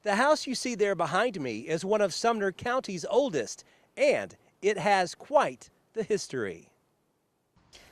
The house you see there behind me is one of Sumner County's oldest, and it has quite the history.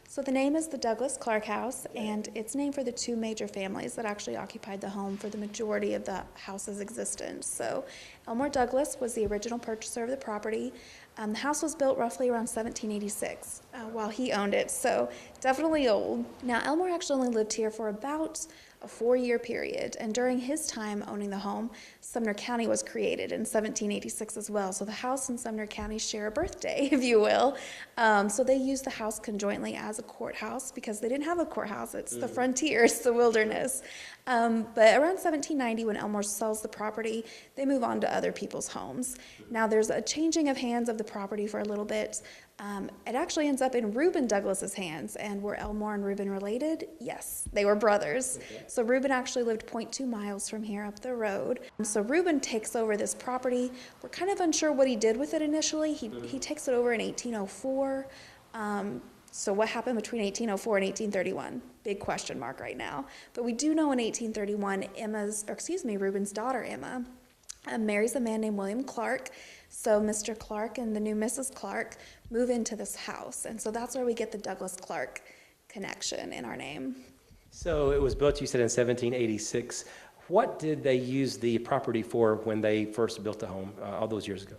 So the name is the DouglassClarkHouse, and it's named for the two major families that actually occupied the home for the majority of the house's existence. So Elmore Douglass was the original purchaser of the property. The house was built roughly around 1786 while he owned it, so definitely old. Now Elmore actually only lived here for about a 4-year period, and during his time owning the home, Sumner County was created in 1786 as well. So the house and Sumner County share a birthday, if you will. So they used the house conjointly as a courthouse because they didn't have a courthouse. It's the frontier, it's the wilderness. But around 1790, when Elmore sells the property, they move on to other people's homes. Now there's a changing of hands of the property for a little bit. It actually ends up in Reuben Douglass's hands. And were Elmore and Reuben related? Yes, they were brothers. Okay. So Reuben actually lived 0.2 miles from here up the road. So Reuben takes over this property. We're kind of unsure what he did with it initially. He takes it over in 1804. So what happened between 1804 and 1831? Big question mark right now. But we do know in 1831, Reuben's daughter Emma marries a man named William Clark. So Mr. Clark and the new Mrs. Clark move into this house. And so that's where we get the Douglas Clark connection in our name. So it was built, you said, in 1786. What did they use the property for when they first built the home all those years ago?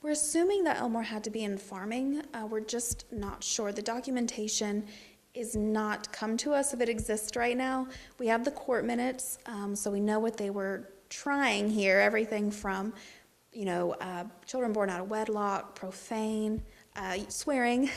We're assuming that Elmore had to be in farming. We're just not sure. The documentation is not come to us if it exists right now. We have the court minutes, so we know what they were trying here, everything from children born out of wedlock, profane, swearing,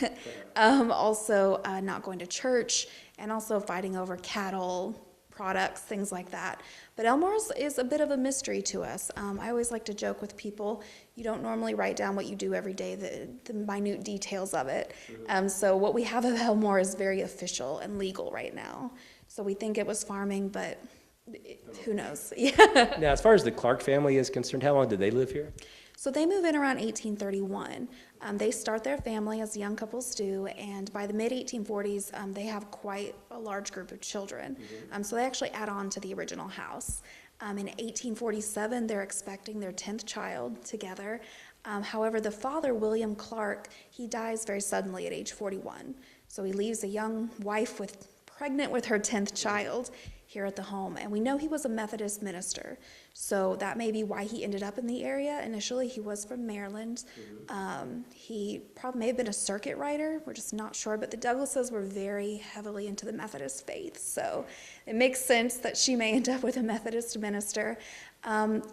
also not going to church, and also fighting over cattle, products, things like that. But Elmore's is a bit of a mystery to us. I always like to joke with people, you don't normally write down what you do every day, the minute details of it. So what we have of Elmore is very official and legal right now. So we think it was farming, but who knows? Yeah. Now, as far as the Clark family is concerned, how long did they live here? So they move in around 1831. They start their family as young couples do, and by the mid-1840s, they have quite a large group of children. So they actually add on to the original house. In 1847, they're expecting their 10th child together. However, the father, William Clark, he dies very suddenly at age 41. So he leaves a young wife pregnant with her 10th child here at the home. And we know he was a Methodist minister, so that may be why he ended up in the area. Initially, he was from Maryland. He probably may have been a circuit rider. We're just not sure, but the Douglasses were very heavily into the Methodist faith, so it makes sense that she may end up with a Methodist minister.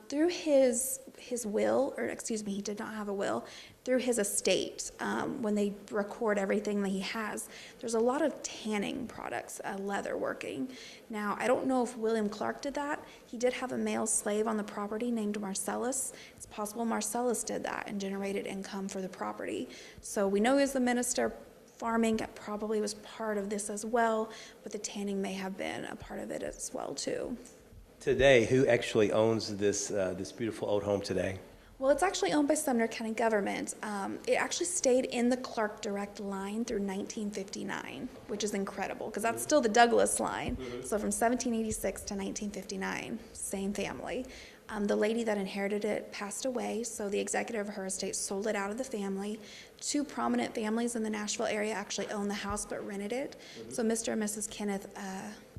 Through his will, he did not have a will, through his estate, when they record everything that he has, there's a lot of tanning products, leather working. Now, I don't know if William Clark did that. He did have a male slave on the property named Marcellus. It's possible Marcellus did that and generated income for the property. So we know he was the minister. Farming probably was part of this as well, but the tanning may have been a part of it as well too. Today, who actually owns this beautiful old home today? Well, it's actually owned by Sumner County government. It actually stayed in the Clark direct line through 1959, which is incredible because that's still the Douglass line. So from 1786 to 1959, same family. The lady that inherited it passed away, so the executive of her estate sold it out of the family. Two prominent families in the Nashville area actually owned the house but rented it. So Mr. and Mrs. Kenneth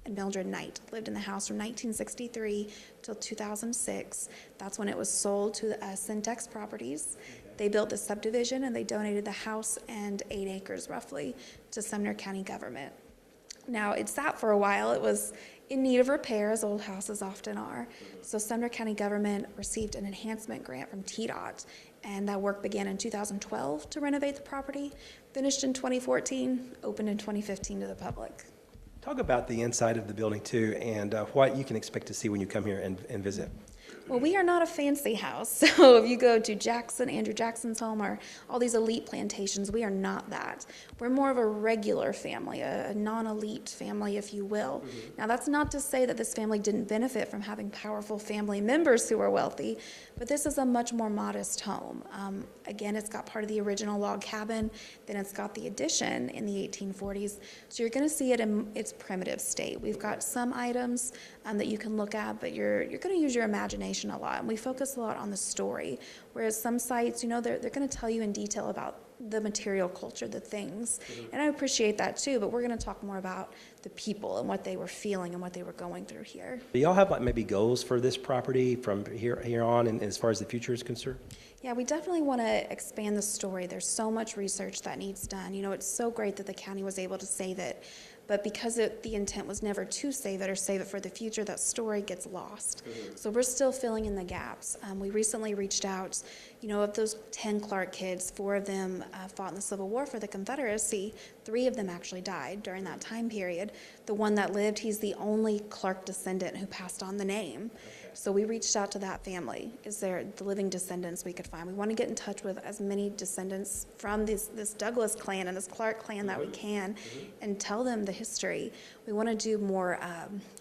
and Mildred Knight lived in the house from 1963 till 2006. That's when it was sold to Syntex Properties. They built the subdivision and they donated the house and 8 acres roughly to Sumner County government. Now, it sat for a while. It was in need of repair, as old houses often are. So Sumner County government received an enhancement grant from TDOT, and that work began in 2012 to renovate the property, finished in 2014, opened in 2015 to the public. Talk about the inside of the building too, and what you can expect to see when you come here and visit. Well, we are not a fancy house, so if you go to Andrew Jackson's home, or all these elite plantations, we are not that. We're more of a regular family, a non-elite family, if you will. Now, that's not to say that this family didn't benefit from having powerful family members who are wealthy, but this is a much more modest home. Again, it's got part of the original log cabin, then it's got the addition in the 1840s, so you're going to see it in its primitive state. We've got some items that you can look at, but you're going to use your imagination information a lot, and we focus a lot on the story, whereas some sites, you know, they're going to tell you in detail about the material culture, the things, and I appreciate that too, but we're going to talk more about the people and what they were feeling and what they were going through here. Do y'all have like maybe goals for this property from here on, and as far as the future is concerned? Yeah, we definitely want to expand the story. There's so much research that needs done. You know, it's so great that the county was able to save it, but because the intent was never to save it or save it for the future, that story gets lost. So we're still filling in the gaps. We recently reached out, you know, of those 10 Clark kids, 4 of them fought in the Civil War for the Confederacy. 3 of them actually died during that time period. The one that lived, he's the only Clark descendant who passed on the name. So we reached out to that family. Is there the living descendants we could find? We want to get in touch with as many descendants from this Douglas clan and this Clark clan that we can, and tell them the history. We want to do more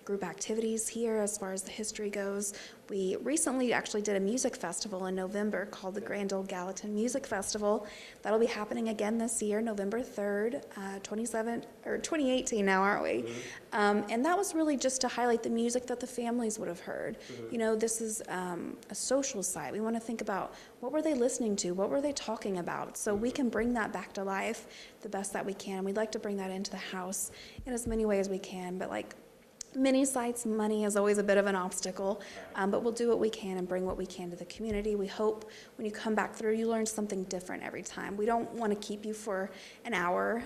group activities here as far as the history goes. We recently actually did a music festival in November called the Grand Old Gallatin Music Festival. That'll be happening again this year, November 3rd, 2018 now, aren't we? And that was really just to highlight the music that the families would have heard. You know, this is a social site. We want to think about what were they listening to? What were they talking about? So we can bring that back to life the best that we can. We'd like to bring that into the house in as many ways as we can, but like many sites, money is always a bit of an obstacle, but we'll do what we can and bring what we can to the community. We hope when you come back through, you learn something different every time. We don't want to keep you for an hour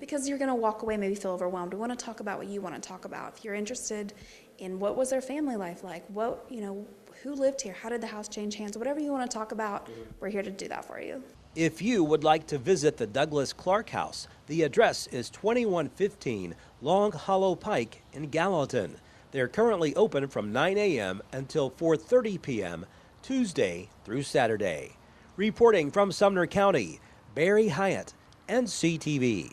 because you're going to walk away, maybe feel overwhelmed. We want to talk about what you want to talk about. If you're interested in what was their family life like, what, you know, who lived here, how did the house change hands, whatever you want to talk about, we're here to do that for you. If you would like to visit the Douglas Clark House, the address is 2115 Long Hollow Pike in Gallatin. They're currently open from 9 a.m. until 4:30 p.m. Tuesday through Saturday. Reporting from Sumner County, Barry Hyatt, NCTV.